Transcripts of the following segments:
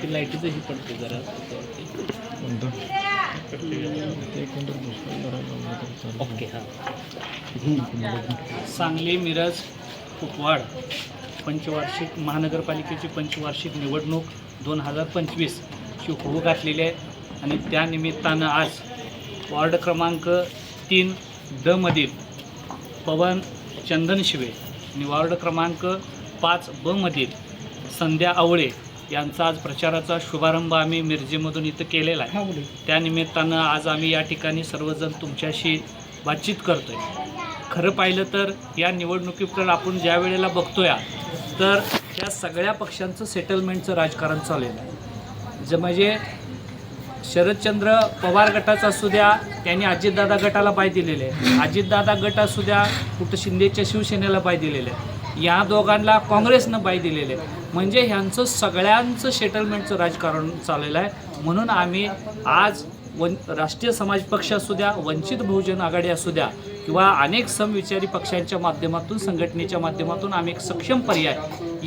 ते लाईटीचंही पडते जरा ओके हां. सांगली मिरज कुपवाड पंचवार्षिक महानगरपालिकेची पंचवार्षिक निवडणूक 2025ची होऊ घातलेली आहे आणि त्यानिमित्तानं आज वॉर्ड क्रमांक 3 मधील पवन चंदन शिवे आणि वॉर्ड क्रमांक 5 मधील संध्या आवळे यांचा आज प्रचाराचा शुभारंभ आम्ही मिरजेमधून इथं केलेला आहे. त्यानिमित्तानं आज आम्ही या ठिकाणी सर्वजण तुमच्याशी बातचीत करतो आहे. खरं पाहिलं तर या निवडणुकीकडे आपण ज्या वेळेला बघतोय तर या सगळ्या पक्षांचं सेटलमेंटचं राजकारण चाललेलं आहे. म्हणजे शरदचंद्र पवार गटाचा असू द्या, त्यांनी अजितदादा गटाला बाय दिलेले आहे. अजितदादा गट असू द्या, कुठं शिंदेच्या शिवसेनेला बाय दिलेले आहे. या दोघांना काँग्रेसनं बाय दिलेले आहे. म्हणजे ह्यांचं सगळ्यांचं सेटलमेंटचं राजकारण चाललेलं आहे. म्हणून आम्ही आज राष्ट्रीय समाज पक्ष असू द्या, वंचित बहुजन आघाडी असू द्या किंवा अनेक समविचारी पक्षांच्या माध्यमातून संघटनेच्या माध्यमातून आम्ही एक सक्षम पर्याय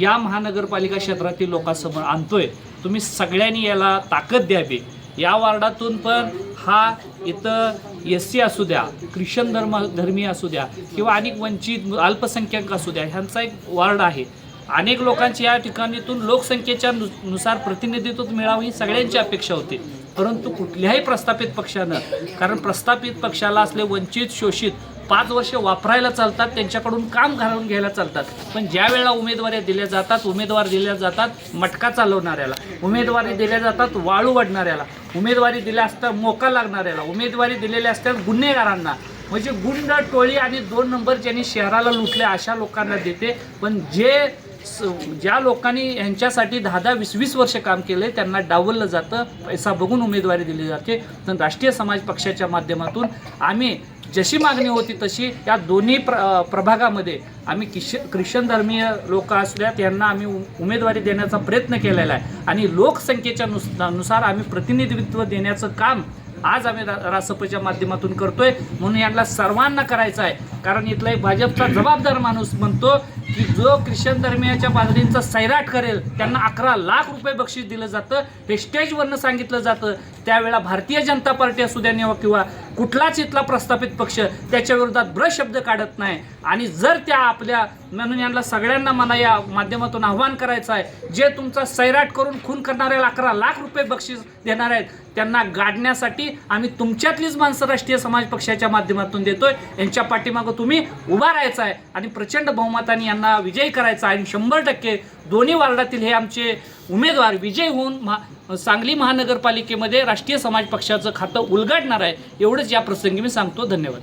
या महानगरपालिका क्षेत्रातील लोकांसमोर आणतोय. तुम्ही सगळ्यांनी याला ताकद द्यावी. या वार्डातून पण हा इथं SC असू द्या, ख्रिश्चन धर्मीय असू द्या किंवा अनेक वंचित अल्पसंख्याक असू द्या, ह्यांचा एक वार्ड आहे. अनेक लोकांची या ठिकाणीतून लोकसंख्येच्या नुसार प्रतिनिधित्व मिळावं ही सगळ्यांची अपेक्षा होती. परंतु कुठल्याही प्रस्थापित पक्षानं, कारण प्रस्थापित पक्षाला असले वंचित शोषित 5 वर्ष वापरायला चालतात, त्यांच्याकडून काम घालून घ्यायला चालतात. पण ज्या वेळेला उमेदवारी दिल्या जातात, उमेदवार दिल्या जातात मटका चालवणाऱ्याला, उमेदवारी दिल्या जातात वाळू वडणाऱ्याला, उमेदवारी दिल्या असतात मोका लागणाऱ्याला, उमेदवारी दिलेल्या असतात गुन्हेगारांना, म्हणजे गुंड टोळी आणि 2 नंबर ज्यांनी शहराला लुटले अशा लोकांना देते. पण ज्या लोकांनी यांच्यासाठी 10-20 वर्ष काम केले त्यांना डावललं जातं, पैसा बघून उमेदवारी दिली जाते. तर राष्ट्रीय समाज पक्षाच्या माध्यमातून आम्ही जशी मागणी होती तशी या दोन्ही प्रभागामध्ये आम्ही ख्रिश्चन धर्मीय लोक असल्यात यांना आम्ही उमेदवारी देण्याचा प्रयत्न केलेला आहे आणि लोकसंख्येच्या नुसार आम्ही प्रतिनिधित्व देण्याचं काम आज आम्ही रासपच्या माध्यमातून करतोय. म्हणून यांना सर्वांना करायचं आहे. कारण इथला एक भाजपचा जबाबदार माणूस म्हणतो की जो ख्रिश्चन धर्मियाच्या बाजरींचा सैराट करेल त्यांना 11 लाख रुपये बक्षीस दिलं जातं. हे स्टेजवरनं सांगितलं जातं. त्यावेळेला भारतीय जनता पार्टी असू द्या किंवा कुठलाच इथला प्रस्थापित पक्ष त्याच्या विरोधात शब्द काढत नाही. आणि जर त्या आपल्या म्हणून यांना सगळ्यांना मला या माध्यमातून आव्हान करायचं आहे, जे तुमचा सैराट करून खून करणाऱ्याला 11 लाख रुपये बक्षीस देणार आहेत त्यांना गाडण्यासाठी आम्ही तुमच्यातलीच माणसं राष्ट्रीय समाज पक्षाच्या माध्यमातून देतोय. यांच्या पाठीमागं तुम्ही उभा राहायचं आहे आणि प्रचंड बहुमताने यांना विजयी करायचा आहे. आणि 100% दोन्ही वार्डातील हे आमचे उमेदवार विजयी होऊन सांगली महानगरपालिकेमध्ये राष्ट्रीय समाज पक्षाचं खातं उलगडणार आहे. एवढंच या प्रसंगी मी सांगतो. धन्यवाद.